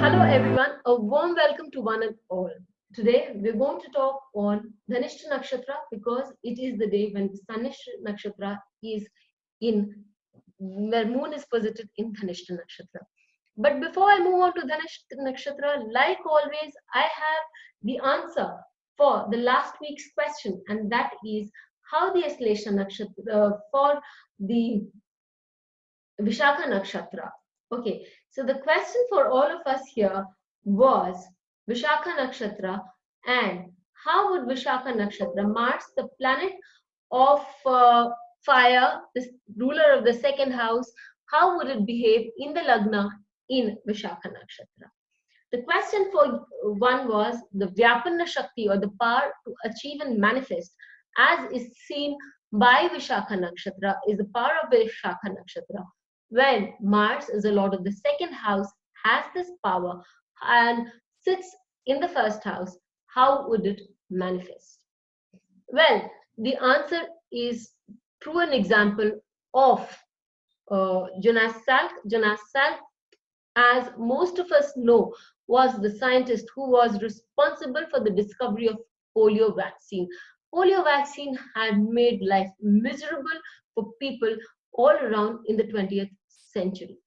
Hello everyone, a warm welcome to one and all. Today we're going to talk on Dhanistha Nakshatra because it is the day when Dhanistha Nakshatra is in, where moon is posited in Dhanistha Nakshatra. But before I move on to Dhanistha Nakshatra, like always, I have the answer for the last week's question, and that is how the Aslesha Nakshatra for the Vishakha Nakshatra. Okay, so the question for all of us here was Vishakha Nakshatra and how would Vishakha Nakshatra, Mars, the planet of fire, the ruler of the second house, how would it behave in the Lagna in Vishakha Nakshatra? The question for one was the Vyapanna Shakti or the power to achieve and manifest as is seen by Vishakha Nakshatra is the power of Vishakha Nakshatra. When Mars is a lord of the second house, has this power and sits in the first house, how would it manifest? Well, the answer is through an example of Jonas Salk. Jonas Salk, as most of us know, was the scientist who was responsible for the discovery of polio vaccine. Polio vaccine had made life miserable for people all around in the 20th century.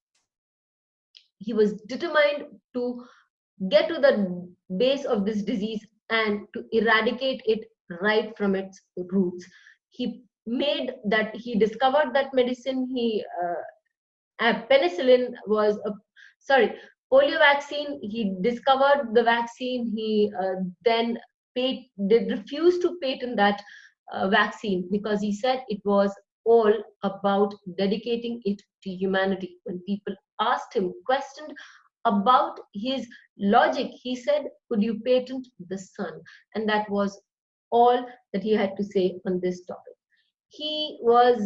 He was determined to get to the base of this disease and to eradicate it right from its roots. He discovered that medicine. Penicillin was polio vaccine. He discovered the vaccine. He then refused to patent that vaccine because he said it was all about dedicating it to humanity. When people asked him, questioned about his logic, he said, could you patent the sun? And that was all that he had to say on this topic. He was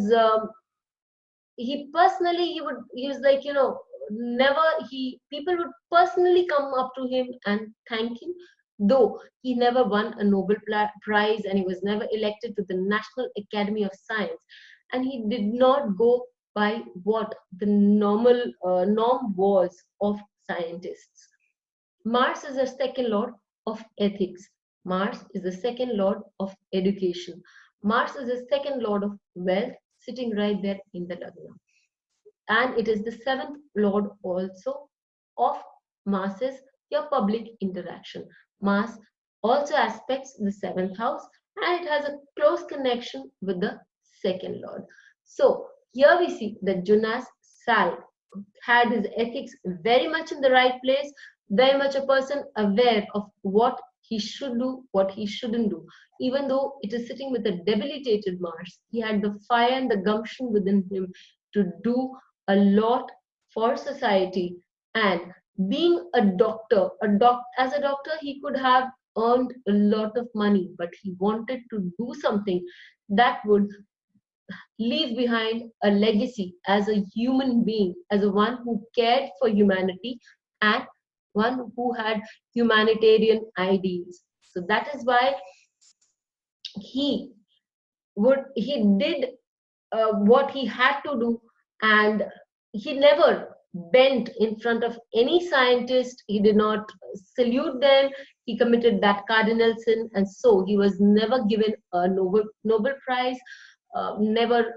people would personally come up to him and thank him, though he never won a Nobel Prize and he was never elected to the National Academy of Science, and he did not go by what the normal norm was of scientists. Mars is the second lord of ethics. Mars is the second lord of education. Mars is the second lord of wealth, sitting right there in the Lagna. And it is the seventh lord also of masses, your public interaction. Mars also aspects the seventh house and it has a close connection with the second lord. So here we see that Jonas Salk had his ethics very much in the right place, very much a person aware of what he should do, what he shouldn't do. Even though it is sitting with a debilitated Mars, he had the fire and the gumption within him to do a lot for society. And being a doctor, as a doctor, he could have earned a lot of money, but he wanted to do something that would leave behind a legacy as a human being, as a one who cared for humanity and one who had humanitarian ideals. So that is why he did what he had to do, and he never bent in front of any scientist. He did not salute them. He committed that cardinal sin, and so he was never given a Nobel Prize. Never,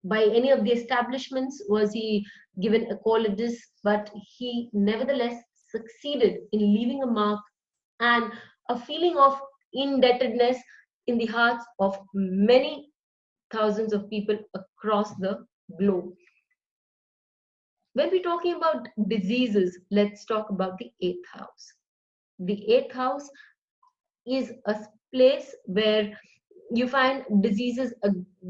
by any of the establishments was he given a qualities, but he nevertheless succeeded in leaving a mark and a feeling of indebtedness in the hearts of many thousands of people across the globe. When we're talking about diseases, let's talk about the 8th house. The 8th house is a place where you find diseases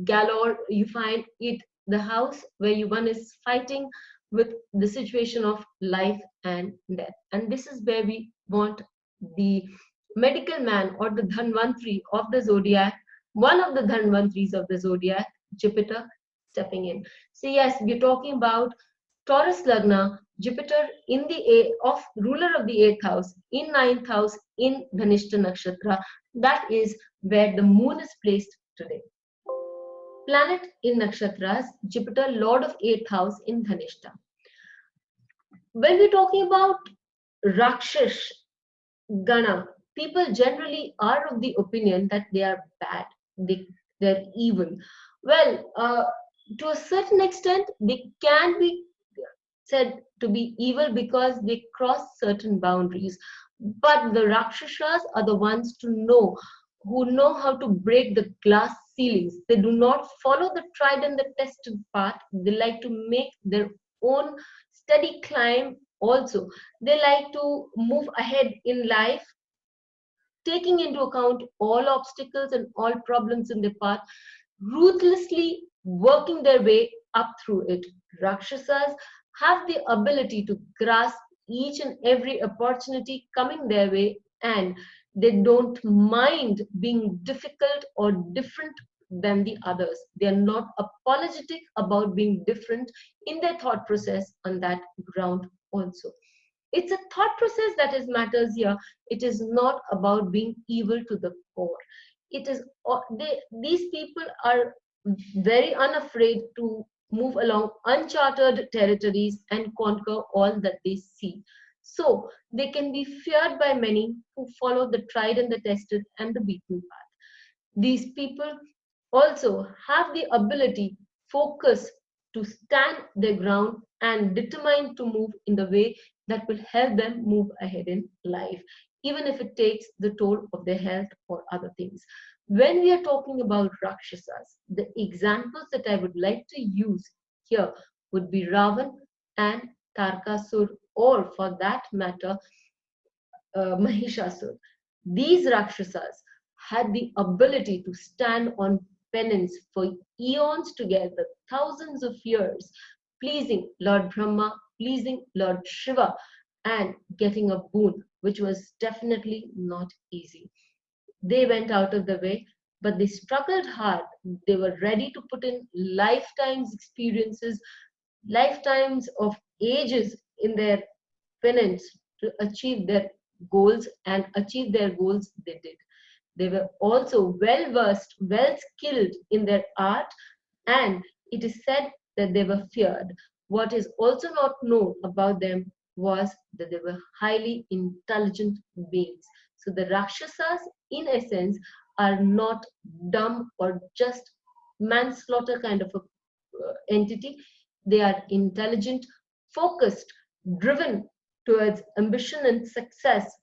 galore. You find it the house where one is fighting with the situation of life and death. And this is where we want the medical man or the Dhanvantri of the zodiac, one of the Dhanvantris of the zodiac, Jupiter, stepping in. So yes, we're talking about Taurus Lagna, Jupiter in the of ruler of the 8th house, in 9th house, in Dhanistha Nakshatra. That is where the moon is placed today. Planet in Nakshatras, Jupiter, lord of 8th house in Dhanistha. When we're talking about Rakshas Gana, people generally are of the opinion that they are bad, they're evil. Well, to a certain extent, they can be said to be evil because they cross certain boundaries. But the Rakshasas are the ones who know how to break the glass ceilings. They do not follow the tried and the tested path. They like to make their own steady climb also. They like to move ahead in life, taking into account all obstacles and all problems in their path, ruthlessly working their way up through it. Rakshasas have the ability to grasp each and every opportunity coming their way, and they don't mind being difficult or different than the others. They are not apologetic about being different in their thought process on that ground also. It's a thought process that is matters here. It is not about being evil to the core. It is these people are very unafraid to move along uncharted territories and conquer all that they see. So they can be feared by many who follow the tried and the tested and the beaten path. These people also have the ability, focus to stand their ground and determined to move in the way that will help them move ahead in life, even if it takes the toll of their health or other things. When we are talking about Rakshasas, the examples that I would like to use here would be Ravan and Tarkasur, or for that matter, Mahishasur. These Rakshasas had the ability to stand on penance for eons together, thousands of years, pleasing Lord Brahma, pleasing Lord Shiva, and getting a boon, which was definitely not easy. They went out of the way, but they struggled hard. They were ready to put in lifetimes experiences, lifetimes of ages in their penance to achieve their goals, and achieve their goals they did. They were also well versed, well skilled in their art, and it is said that they were feared. What is also not known about them was that they were highly intelligent beings. So the Rakshasas, in essence, are not dumb or just manslaughter kind of a entity. They are intelligent, focused, driven towards ambition and success.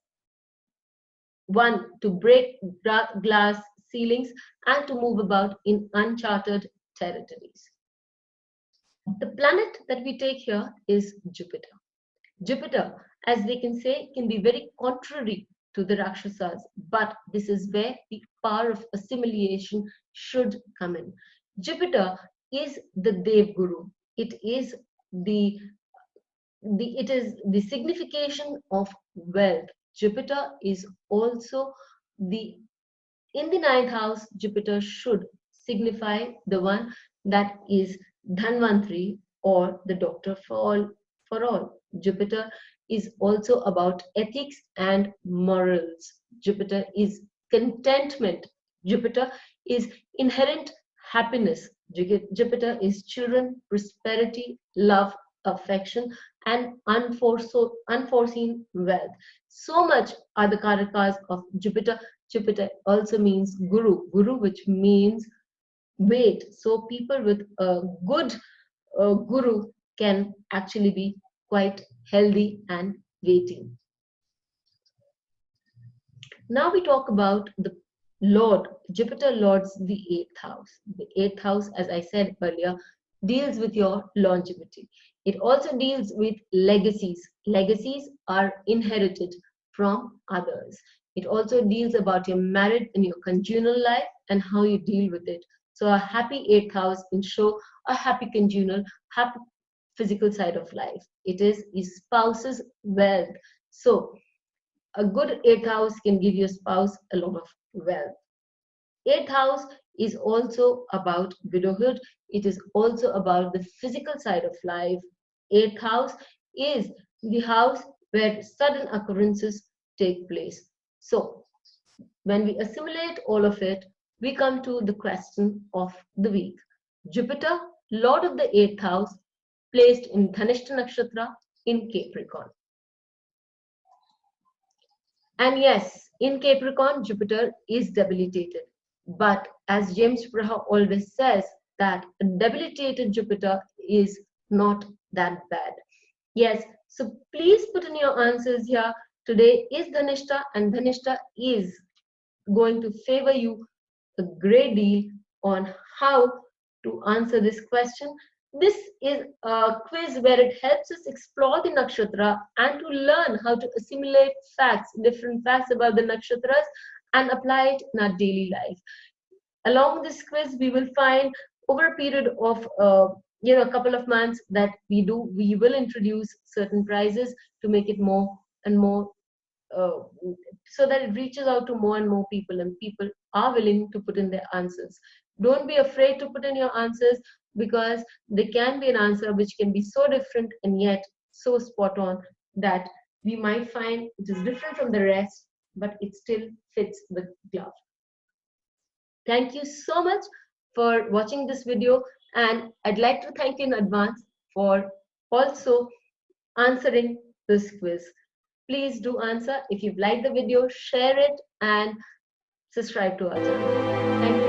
One, to break glass ceilings and to move about in uncharted territories. The planet that we take here is Jupiter. Jupiter, as they can say, can be very contrary to the Rakshasas, but this is where the power of assimilation should come in. Jupiter is the Dev Guru. It is the signification of wealth. Jupiter is also the in the ninth house. Jupiter should signify the one that is Dhanvantri, or the doctor for all. Jupiter is also about ethics and morals. Jupiter is contentment. Jupiter is inherent happiness. Jupiter is children, prosperity, love, affection, and unforeseen wealth. So much are the karakas of Jupiter. Jupiter also means guru, guru which means weight. So people with a good guru can actually be quite healthy and weighty. Now we talk about the Lord. Jupiter lords the eighth house. The eighth house, as I said earlier, deals with your longevity. It also deals with legacies. Legacies are inherited from others. It also deals about your married and your conjugal life and how you deal with it. So a happy eighth house can show a happy conjugal, happy physical side of life. It is his spouse's wealth. So a good eighth house can give your spouse a lot of wealth. Eighth house is also about widowhood. It is also about the physical side of life. Eighth house is the house where sudden occurrences take place. So, when we assimilate all of it, we come to the question of the week. Jupiter, Lord of the eighth house, placed in Dhanistha Nakshatra, in Capricorn. And yes, in Capricorn, Jupiter is debilitated. But as James Braha always says, that a debilitated Jupiter is not that bad. Yes, so please put in your answers here. Today is Dhanistha, and Dhanistha is going to favor you a great deal on how to answer this question. This is a quiz where it helps us explore the nakshatra and to learn how to assimilate facts, different facts about the nakshatras, and apply it in our daily life. Along this quiz, we will find over a period of a couple of months that we will introduce certain prizes to make it more and more uh, so that it reaches out to more and more people, and people are willing to put in their answers. Don't be afraid to put in your answers, because there can be an answer which can be so different and yet so spot on that we might find it is different from the rest, but it still fits the glove. Thank you so much for watching this video, and I'd like to thank you in advance for also answering this quiz. Please do answer. If you've liked the video, share it and subscribe to our channel. Thank you.